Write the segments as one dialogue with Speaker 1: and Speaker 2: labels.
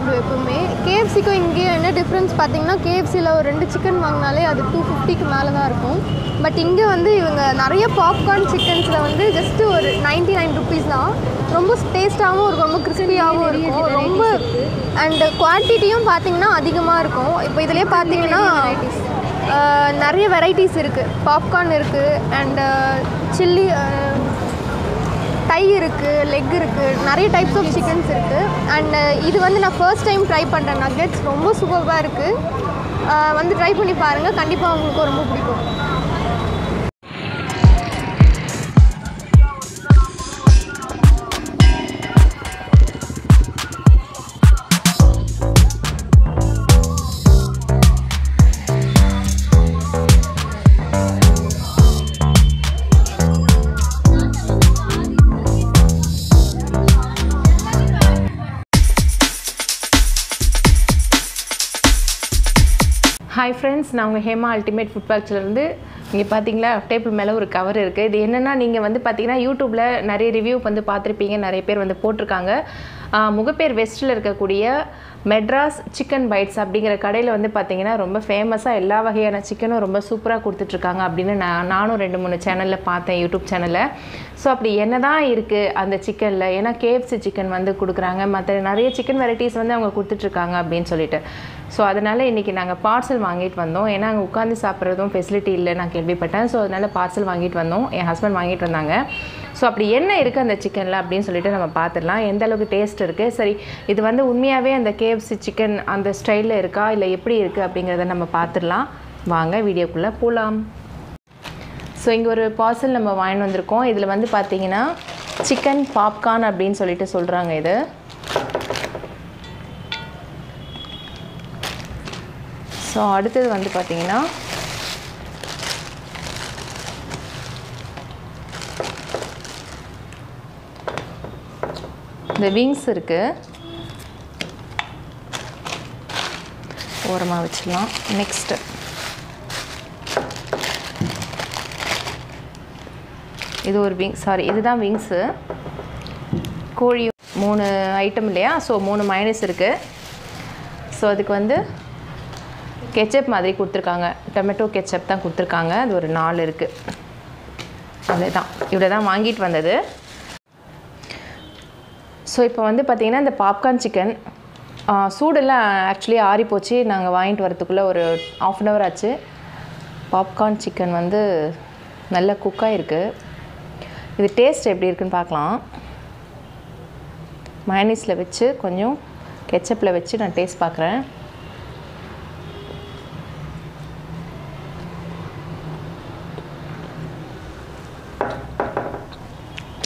Speaker 1: சாப்பிடுவேன் எப்பவுமே. KFCக்கும் இங்கேயும் என்ன டிஃப்ரென்ஸ் பார்த்தீங்கன்னா, KFCயில் ஒரு 2 சிக்கன் வாங்கினாலே அது 250க்கு மேலே தான் இருக்கும். பட் இங்கே வந்து இவங்க நிறைய பாப்கார்ன் சிக்கன்ஸில் வந்து ஜஸ்ட்டு ஒரு 99 ருபீஸ் தான். ரொம்ப டேஸ்ட்டாகவும் இருக்கும், ரொம்ப கிறிஸ்பியாகவும் இருக்கும், ரொம்ப அண்டு குவான்டிட்டியும் பார்த்தீங்கன்னா அதிகமாக இருக்கும். இப்போ இதிலே பார்த்தீங்கன்னா நிறைய வெரைட்டிஸ் இருக்குது. பாப்கார்ன் இருக்குது அண்டு சில்லி டை இருக்குது, லெக் இருக்குது, நிறைய டைப்ஸ் ஆஃப் சிக்கன்ஸ் இருக்குது. அண்டு இது வந்து நான் ஃபர்ஸ்ட் டைம் ட்ரை பண்ணுறேன். நக்கெட்ஸ் ரொம்ப சூப்பராக இருக்குது. வந்து ட்ரை பண்ணி பாருங்கள், கண்டிப்பாக உங்களுக்கு ரொம்ப பிடிக்கும்.
Speaker 2: ஹாய் ஃப்ரெண்ட்ஸ், நான் உங்கள் ஹேமா அல்டிமேட் ஃபுட் பேக்ஸ்லேருந்து. இங்கே பார்த்தீங்களா டேபிள் மேலே ஒரு கவர் இருக்குது. இது என்னென்னா, நீங்கள் வந்து பார்த்தீங்கன்னா யூடியூப்பில் நிறைய ரிவ்யூ வந்து பார்த்துருப்பீங்க, நிறைய பேர் வந்து போட்டிருக்காங்க. முகப்பேர் வெஸ்ட்டில் இருக்கக்கூடிய மெட்ராஸ் சிக்கன் பைட்ஸ் அப்படிங்கிற கடையில் வந்து பார்த்தீங்கன்னா ரொம்ப ஃபேமஸாக எல்லா வகையான சிக்கனும் ரொம்ப சூப்பராக கொடுத்துட்ருக்காங்க அப்படின்னு நானும் 2-3 சேனலில் பார்த்தேன், யூடியூப் சேனலில். ஸோ அப்படி என்ன தான் இருக்குது அந்த சிக்கனில்? ஏன்னா KFC சிக்கன் வந்து கொடுக்குறாங்க, மற்ற நிறைய சிக்கன் வெரைட்டிஸ் வந்து அவங்க கொடுத்துட்ருக்காங்க அப்படின்னு சொல்லிட்டு. ஸோ அதனால் இன்றைக்கி நாங்கள் பார்சல் வாங்கிட்டு வந்தோம். ஏன்னா அங்கே உட்காந்து சாப்பிட்றதும் ஃபெசிலிட்டி இல்லை நான் கேள்விப்பட்டேன். ஸோ அதனால் பார்சல் வாங்கிட்டு வந்தோம், என் ஹஸ்பண்ட் வாங்கிட்டு வந்தாங்க. ஸோ அப்படி என்ன இருக்குது அந்த சிக்கனில் அப்படின்னு சொல்லிட்டு நம்ம பார்த்துடலாம், எந்த அளவுக்கு டேஸ்ட் இருக்குது. சரி, இது வந்து உண்மையாகவே அந்த KFC சிக்கன் அந்த ஸ்டைலில் இருக்கா இல்லை எப்படி இருக்குது அப்படிங்கிறத நம்ம பார்த்துடலாம். வாங்க வீடியோக்குள்ளே போகலாம். ஸோ இங்கே ஒரு பார்சல் நம்ம வாங்கிட்டு வந்திருக்கோம். இதில் வந்து பார்த்தீங்கன்னா சிக்கன் பாப்கார்ன் அப்படின்னு சொல்லிட்டு சொல்கிறாங்க. இது ஸோ அடுத்தது வந்து பார்த்தீங்கன்னா இந்த விங்ஸ் இருக்குது, ஓரமாக வச்சிடலாம். நெக்ஸ்ட்டு இது ஒரு விங்ஸ், சாரி இதுதான் விங்ஸு. கோழி 3 ஐட்டம் இல்லையா? ஸோ 3 மயோனைஸ் இருக்குது. ஸோ அதுக்கு வந்து கெச்சப் மாதிரி கொடுத்துருக்காங்க, டொமேட்டோ கெச்சப் தான் கொடுத்துருக்காங்க. அது ஒரு 4 இருக்குது. அதுதான் இவ்வளோ தான் வாங்கிட்டு வந்தது. ஸோ இப்போ வந்து பார்த்திங்கன்னா இந்த பாப்கார்ன் சிக்கன் சூடெல்லாம் ஆக்சுவலி ஆறி போச்சு. நாங்கள் வாங்கிட்டு வரத்துக்குள்ளே ஒரு 1/2 hour ஆச்சு. பாப்கார்ன் சிக்கன் வந்து நல்லா குக்காக இருக்குது. இது டேஸ்ட் எப்படி இருக்குன்னு பார்க்கலாம். மயோனைஸில் வச்சு கொஞ்சம் கெச்சப்பில் வச்சு நான் டேஸ்ட் பார்க்குறேன்.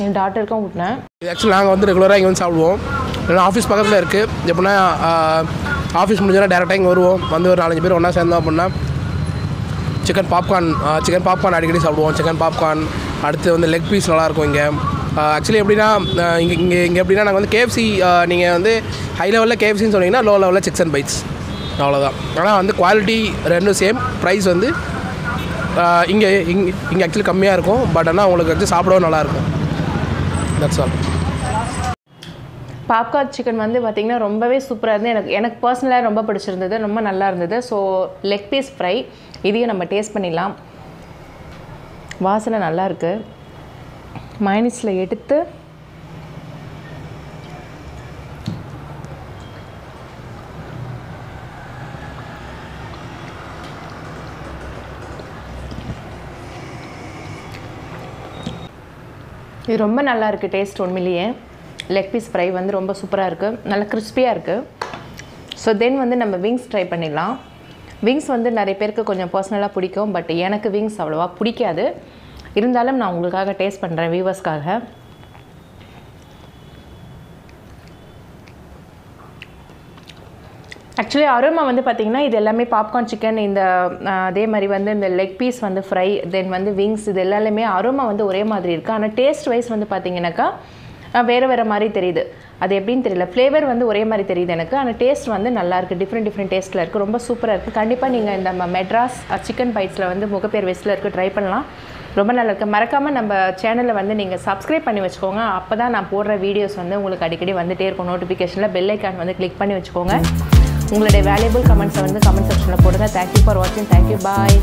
Speaker 2: என் டாக்டருக்கும் விட்டினேன்.
Speaker 3: ஆக்சுவலி நாங்கள் வந்து ரெகுலராக இங்கே வந்து சாப்பிடுவோம். ஏன்னா ஆஃபீஸ் பக்கத்தில் இருக்குது. எப்படின்னா ஆஃபீஸ் முடிஞ்சோன்னா டேரெக்டாக இங்கே வருவோம். வந்து ஒரு 4-5 பேர் ஒன்றா சேர்ந்தோம் அப்படின்னா சிக்கன் பாப்கார்ன் அடிக்கடி சாப்பிடுவோம். சிக்கன் பாப்கார்ன், அடுத்து வந்து லெக் பீஸ் நல்லாயிருக்கும் இங்கே. ஆக்சுவலி எப்படின்னா இங்கே எப்படின்னா நாங்கள் வந்து KFC, நீங்கள் வந்து ஹை லெவலில் KFCன்னு சொன்னீங்கன்னா லோ லெவலில் சிக்கன் பைட்ஸ், அவ்வளோதான். ஆனால் வந்து குவாலிட்டி ரெண்டும் சேம். ப்ரைஸ் வந்து இங்கே ஆக்சுவலி கம்மியாக இருக்கும். பட் ஆனால் உங்களுக்கு வந்து சாப்பிடவும் நல்லாயிருக்கும். That's all.
Speaker 2: பாப்கார்ன் சிக்கன் வந்து பார்த்திங்கன்னா ரொம்பவே சூப்பராக இருந்து எனக்கு பர்சனலாக ரொம்ப பிடிச்சிருந்தது, ரொம்ப நல்லா இருந்தது. ஸோ லெக் பீஸ் ஃப்ரை இதையும் நம்ம டேஸ்ட் பண்ணிடலாம். வாசனை நல்லா இருக்குது. மயோனைஸில் எடுத்து இது ரொம்ப நல்லா இருக்குது டேஸ்ட். உண்மையிலேயே லெக் பீஸ் ஃப்ரை வந்து ரொம்ப சூப்பராக இருக்குது, நல்லா கிறிஸ்பியாக இருக்குது. ஸோ தென் வந்து நம்ம விங்ஸ் ட்ரை பண்ணிடலாம். விங்ஸ் வந்து நிறைய பேருக்கு கொஞ்சம் பர்சனலாக பிடிக்கும், பட் எனக்கு விங்ஸ் அவ்வளோவா பிடிக்காது. இருந்தாலும் நான் உங்களுக்காக டேஸ்ட் பண்ணுறேன், வியூவர்ஸ்க்காக. ஆக்சுவலி அரோமா வந்து பார்த்திங்கன்னா இது எல்லாமே பாப்கார்ன் சிக்கன், இந்த அதே மாதிரி வந்து இந்த லெக் பீஸ் வந்து ஃப்ரை, தென் வந்து விங்ஸ், இது எல்லாமே அரோமா வந்து ஒரே மாதிரி இருக்குது. ஆனால் டேஸ்ட் வைஸ் வந்து பார்த்திங்கனாக்கா வேறு மாதிரி தெரியுது. அது எப்படின்னு தெரியல, ஃப்ளேவர் வந்து ஒரே மாதிரி தெரியுது எனக்கு. ஆனால் டேஸ்ட் வந்து நல்லாயிருக்கு, டிஃப்ரெண்ட் டேஸ்ட்டில் இருக்குது, ரொம்ப சூப்பராக இருக்குது. கண்டிப்பாக நீங்கள் இந்த மெட்ராஸ் சிக்கன் பைட்ஸில் வந்து முகப்பேர் வெஸ்ட்டில் இருக்குது ட்ரை பண்ணலாம். ரொம்ப நல்லா இருக்குது. மறக்காமல் நம்ம சேனலை வந்து நீங்கள் சப்ஸ்கிரைப் பண்ணி வச்சுக்கோங்க. அப்போ தான் நான் போடுற வீடியோஸ் வந்து உங்களுக்கு அடிக்கடி வந்துகிட்டே இருக்கும். நோட்டிஃபிகேஷனில் பெல் ஐக்கான் வந்து கிளிக் பண்ணி வச்சுக்கோங்க. உங்களுடைய வேல்யூபிள் கமெண்ட்ஸை வந்து கமெண்ட் செக்ஷனில் போடுங்க. தேங்க்யூ ஃபார் வாட்சிங். தேங்க்யூ, பாய்.